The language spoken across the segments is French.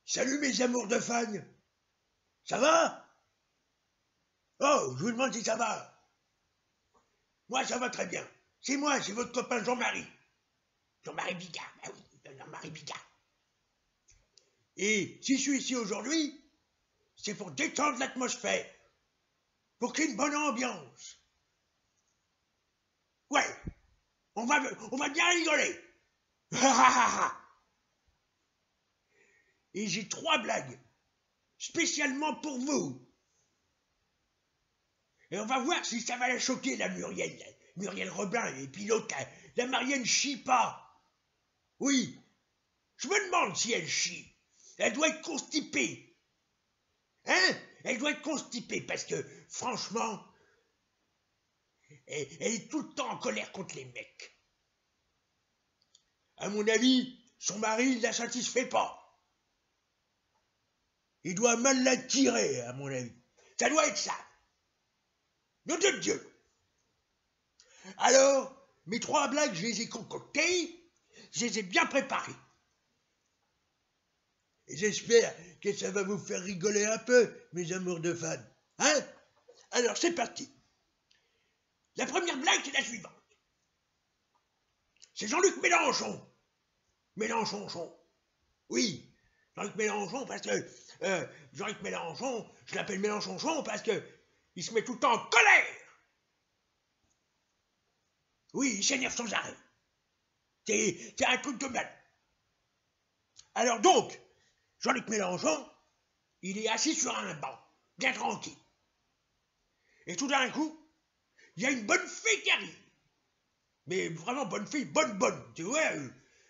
Salut mes amours de Fagne. Ça va? Oh, je vous demande si ça va. Moi, ça va très bien. C'est moi, c'est votre copain Jean-Marie. Jean-Marie Bigard, bah oui, Jean-Marie Bigard. Et si je suis ici aujourd'hui, c'est pour détendre l'atmosphère, pour qu'il y ait une bonne ambiance. Ouais, on va bien rigoler. Et j'ai 3 blagues, spécialement pour vous. Et on va voir si ça va la choquer, la Muriel Robin, et puis l'autre, la Marianne Chipa. Oui, je me demande si elle chie. Elle doit être constipée. Hein? Elle doit être constipée parce que, franchement, elle est tout le temps en colère contre les mecs. À mon avis, son mari ne la satisfait pas. Il doit mal la tirer, à mon avis. Ça doit être ça. Nom de Dieu. Alors, mes 3 blagues, je les ai concoctées, je les ai bien préparées. Et j'espère que ça va vous faire rigoler un peu, mes amours de fans. Hein? Alors, c'est parti. La première blague, c'est la suivante. C'est Jean-Luc Mélenchon. Mélenchon. Oui, Jean-Luc Mélenchon, parce que Jean-Luc Mélenchon, je l'appelle Mélenchon parce que il se met tout le temps en colère. Oui, il s'énerve sans arrêt. C'est un truc de mal. Alors donc, Jean-Luc Mélenchon, il est assis sur un banc, bien tranquille. Et tout d'un coup, il y a une bonne fille qui arrive. Mais vraiment bonne fille, bonne, tu vois,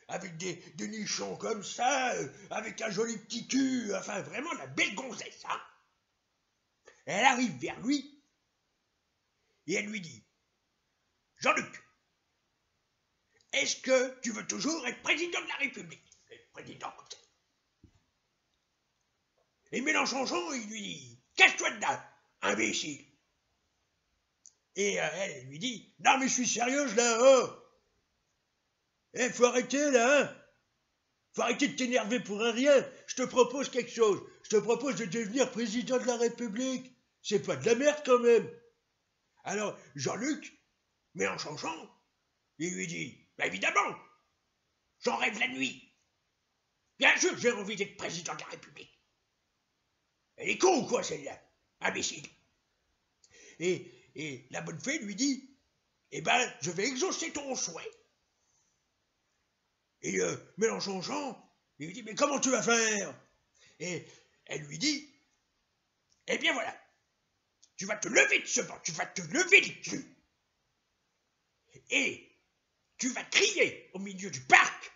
avec des nichons comme ça, avec un joli petit cul, enfin vraiment la belle gonzesse, hein. Elle arrive vers lui, et elle lui dit, Jean-Luc, est-ce que tu veux toujours être président de la République? Président comme ça. Et Mélenchon, il lui dit, cache-toi de là, imbécile. Et elle lui dit, non mais je suis sérieuse là, oh. Faut arrêter là, hein. Faut arrêter de t'énerver pour un rien. Je te propose quelque chose. Je te propose de devenir président de la République. C'est pas de la merde quand même. Alors, Jean-Luc, Mélenchon, il lui dit, bah évidemment, j'en rêve la nuit. Bien sûr que j'ai envie d'être président de la République. Elle est con ou quoi celle-là? Imbécile. Et la bonne fée lui dit, eh ben, je vais exaucer ton souhait. Et Mélenchon, il lui dit, mais comment tu vas faire? Et elle lui dit, eh bien voilà, tu vas te lever de ce banc, tu vas te lever le cul. Et tu vas crier au milieu du parc,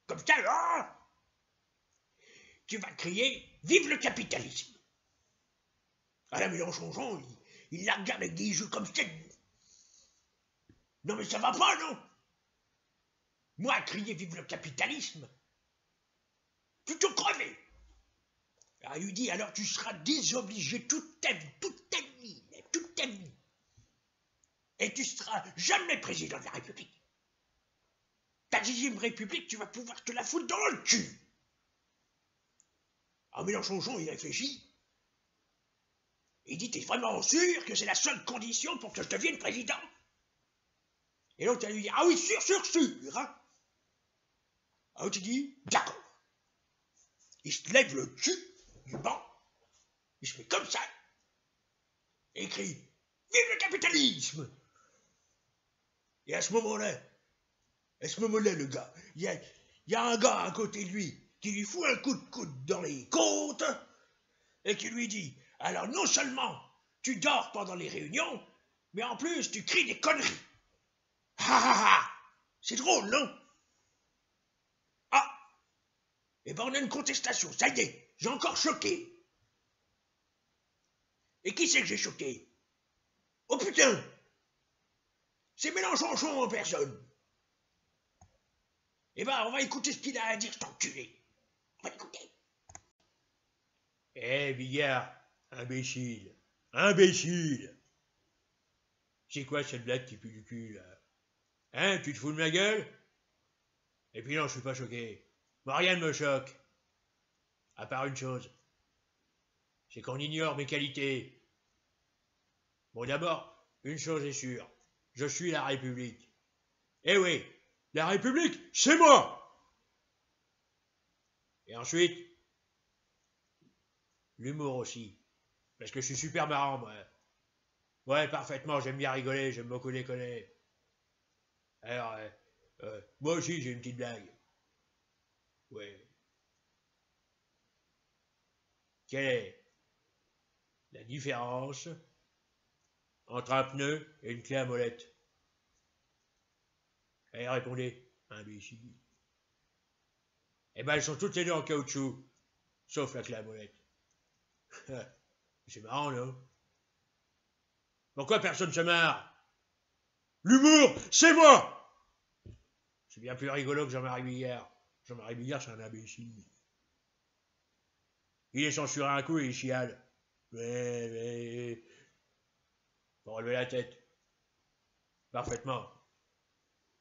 comme ça, là, tu vas crier, vive le capitalisme. Ah là, Mélenchon, il la regarde avec des yeux comme ça. Non mais ça va pas, non? Moi, crier vive le capitalisme, plutôt crever. Alors, il lui dit, alors tu seras désobligé toute ta vie. Et tu seras jamais président de la République. Ta 10e République, tu vas pouvoir te la foutre dans le cul. Alors Mélenchon, il réfléchit. Il dit, t'es vraiment sûr que c'est la seule condition pour que je devienne président? Et l'autre, elle lui dit, ah oui, sûr, hein. Alors l'autre, il dit, d'accord. Il se lève le cul du banc, il se met comme ça, et crie, vive le capitalisme! Et à ce moment-là, le gars, il y a un gars à côté de lui qui lui fout un coup de coude dans les côtes et qui lui dit, alors non seulement tu dors pendant les réunions, mais en plus tu cries des conneries. C'est drôle, non? Ah, et ben on a une contestation, ça y est, j'ai encore choqué. Et qui c'est que j'ai choqué? Oh putain, c'est Mélenchon en personne. Eh ben, on va écouter ce qu'il a à dire, cet enculé. On va écouter. Eh, Bigard, imbécile. C'est quoi cette blague qui pue du cul, là? Hein, tu te fous de ma gueule? Et puis non, je suis pas choqué. Moi, rien ne me choque. À part une chose, c'est qu'on ignore mes qualités. Bon, d'abord, une chose est sûre, je suis la République. Eh oui, la République, c'est moi! Et ensuite, l'humour aussi. Parce que je suis super marrant, moi. Ouais, parfaitement, j'aime bien rigoler, j'aime beaucoup déconner. Alors, moi aussi, j'ai une petite blague. Ouais. Quelle est la différence entre un pneu et une clé à molette? Allez, répondez, imbécile. Eh ben, elles sont toutes les deux en caoutchouc, sauf la clé à molette. C'est marrant, non? Pourquoi personne se marre? L'humour, c'est moi! C'est bien plus rigolo que Jean-Marie Bigard. Jean-Marie Bigard, c'est un imbécile. Il est censuré un coup et il chiale. Mais... Faut relever la tête. Parfaitement.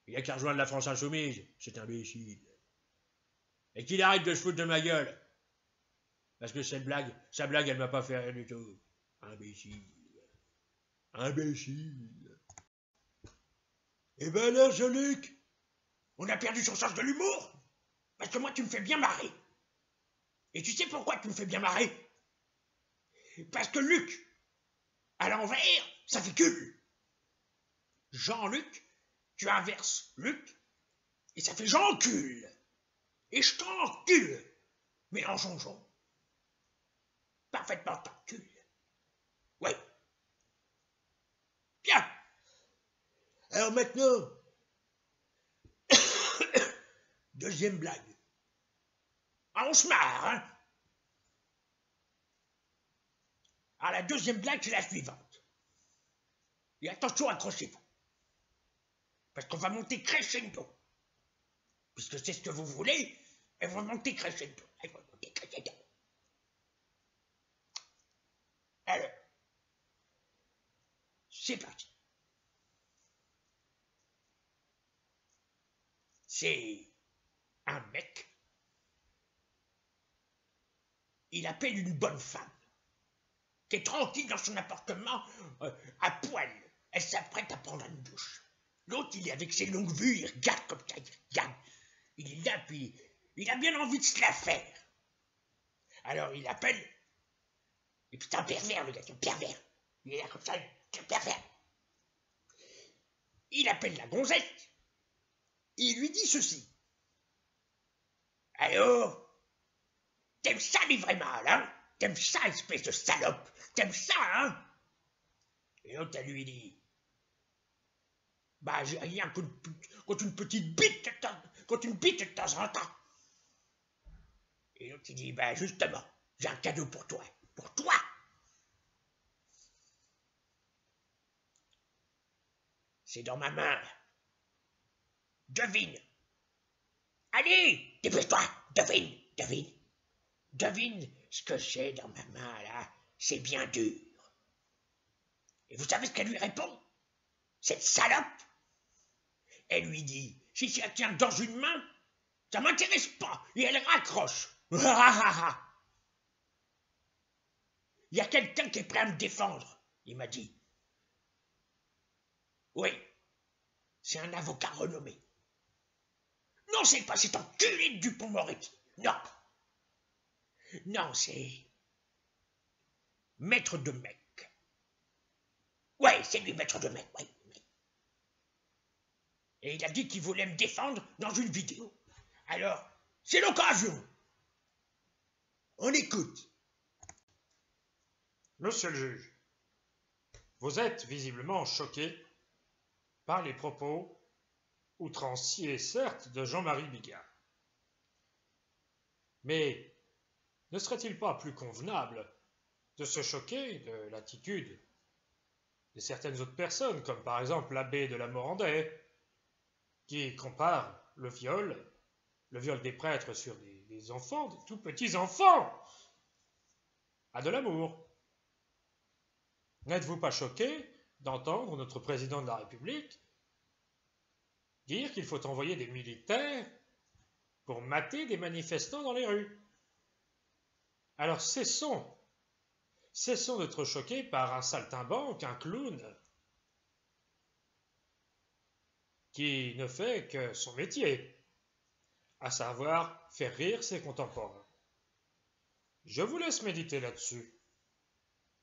Il a qu'à rejoindre la France Insoumise, c'est imbécile. Et qu'il arrête de se foutre de ma gueule. Parce que sa blague, elle m'a pas fait rire du tout. Imbécile. Imbécile. Eh ben là, Jean-Luc, on a perdu son sens de l'humour. Parce que moi, tu me fais bien marrer. Et tu sais pourquoi tu me fais bien marrer? Parce que Luc, à l'envers, ça fait cul. Jean-Luc, tu inverses Luc, et ça fait Jean-cul. Et je t'encule. Mélenchon. Parfaitement t'encule. Ouais. Bien. Alors maintenant, deuxième blague. Ah, on se marre, hein? Alors la deuxième blague, c'est la suivante. Et attention, accrochez-vous. Parce qu'on va monter crescendo. Puisque c'est ce que vous voulez, elles vont monter crescendo. Elles vont monter crescendo. Alors, c'est parti. C'est un mec. Il appelle une bonne femme qui est tranquille dans son appartement à poil. Elle s'apprête à prendre une douche. L'autre, il est avec ses longues vues, il regarde comme ça, il regarde. Il est là, puis il a bien envie de se la faire. Alors il appelle, et puis c'est un pervers, le gars, c'est un pervers. Il est là comme ça, c'est un pervers. Il appelle la gonzesse, et il lui dit ceci. Allô? T'aimes ça, les vrais mâles, hein? T'aimes ça, espèce de salope? T'aimes ça, hein? Et l'autre, elle lui dit, bah, j'ai rien contre une petite bite, contre une bite de temps en temps. Et l'autre, il dit, bah, justement, j'ai un cadeau pour toi. Pour toi! C'est dans ma main. Devine. Allez, dépêche-toi, devine. Devine ce que c'est dans ma main, là. C'est bien dur. Et vous savez ce qu'elle lui répond? Cette salope. Elle lui dit, si ça tient dans une main, ça m'intéresse pas. Et elle raccroche. Il y a quelqu'un qui est prêt à me défendre, il m'a dit. Oui, c'est un avocat renommé. Non, c'est pas cet enculé de Dupond-Moretti. Non, c'est Maître de Mec. Ouais, c'est lui, Maître de Mec, ouais. Et il a dit qu'il voulait me défendre dans une vidéo. Alors, c'est l'occasion. On écoute. Monsieur le juge, vous êtes visiblement choqué par les propos outranciers, certes, de Jean-Marie Bigard. Mais ne serait-il pas plus convenable de se choquer de l'attitude de certaines autres personnes, comme par exemple l'abbé de la Morandais, qui compare le viol des prêtres sur des enfants, des tout petits enfants, à de l'amour? N'êtes-vous pas choqué d'entendre notre président de la République dire qu'il faut envoyer des militaires pour mater des manifestants dans les rues? Alors cessons d'être choqués par un saltimbanque, un clown, qui ne fait que son métier, à savoir faire rire ses contemporains. Je vous laisse méditer là-dessus.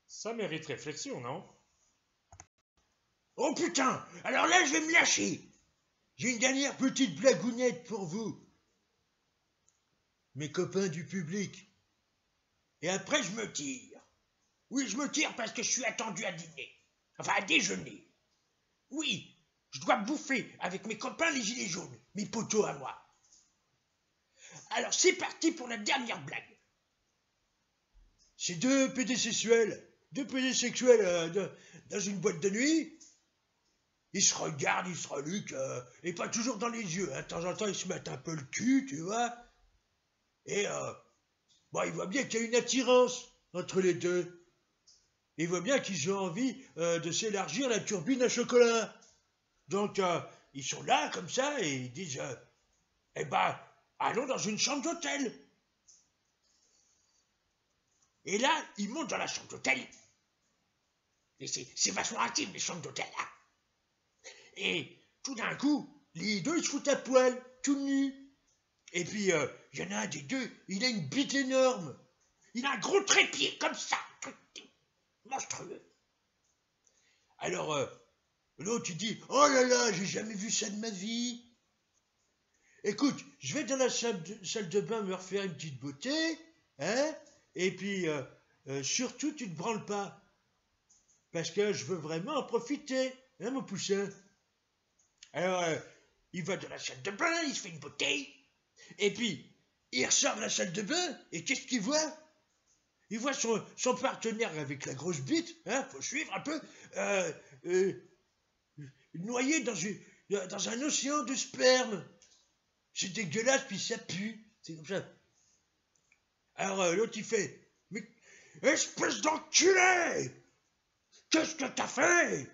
Ça mérite réflexion, non? Oh putain, alors là je vais me lâcher. J'ai une dernière petite blagounette pour vous, mes copains du public. Et après je me tire. Oui, je me tire parce que je suis attendu à dîner. Enfin, à déjeuner. Oui, je dois bouffer avec mes copains les gilets jaunes, mes potos à moi. Alors c'est parti pour la dernière blague. C'est deux pédésexuels dans une boîte de nuit. Ils se regardent, ils se reluquent, et pas toujours dans les yeux. Hein. De temps en temps, ils se mettent un peu le cul, tu vois. Et ils voient bien qu'il y a une attirance entre les deux. Ils voient bien qu'ils ont envie de s'élargir la turbine à chocolat. Donc, ils sont là, comme ça, et ils disent allons dans une chambre d'hôtel. Et là, ils montent dans la chambre d'hôtel. Et c'est vachement intime, les chambres d'hôtel, là. Et tout d'un coup, les deux, ils se foutent à poil, tout nus. Et puis, il y en a un des deux, il a une bite énorme. Il a un gros trépied, comme ça, monstrueux. Alors, l'autre, il dit, oh là là, j'ai jamais vu ça de ma vie. Écoute, je vais dans la salle de bain me refaire une petite beauté, hein, et puis, surtout, tu te branles pas. Parce que je veux vraiment en profiter, hein, mon poussin. Alors, il va dans la salle de bain, il se fait une beauté, et puis, il ressort de la salle de bain, et qu'est-ce qu'il voit? Il voit son partenaire avec la grosse bite, hein, faut suivre un peu, noyé dans un océan de sperme. C'est dégueulasse, puis ça pue, c'est comme ça. Alors, l'autre, il fait, mais, espèce d'enculé! Qu'est-ce que t'as fait?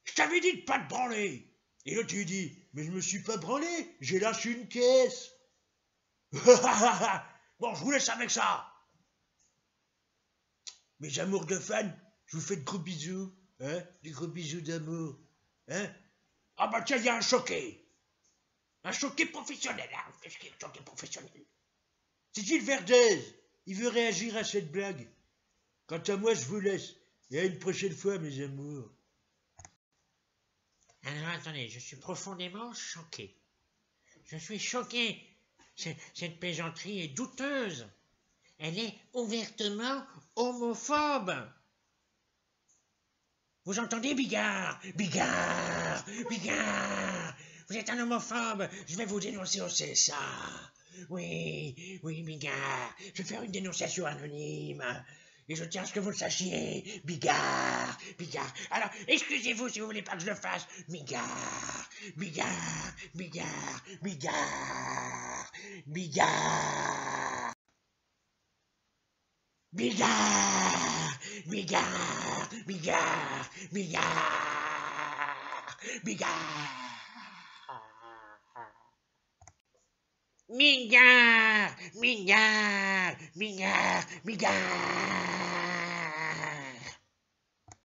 Je t'avais dit de pas te branler. Et l'autre lui dit, mais je me suis pas branlé, j'ai lâché une caisse. Bon, je vous laisse avec ça. Mes amours de fans, je vous fais de gros bisous, hein, des gros bisous d'amour, hein. Ah bah tiens, il y a un choqué professionnel, hein. Qu'est-ce qu'il y a un choqué professionnel? C'est Gilles Verdez, il veut réagir à cette blague. Quant à moi, je vous laisse, et à une prochaine fois, mes amours. Alors attendez, je suis profondément choqué. Je suis choqué. Cette plaisanterie est douteuse. Elle est ouvertement homophobe. Vous entendez, Bigard? Bigard! Bigard! Vous êtes un homophobe. Je vais vous dénoncer au CSA. Oui, Bigard. Je vais faire une dénonciation anonyme. Et je tiens à ce que vous le sachiez, Bigard. Alors, excusez-vous si vous voulez pas que je le fasse. Bigard. Bigard.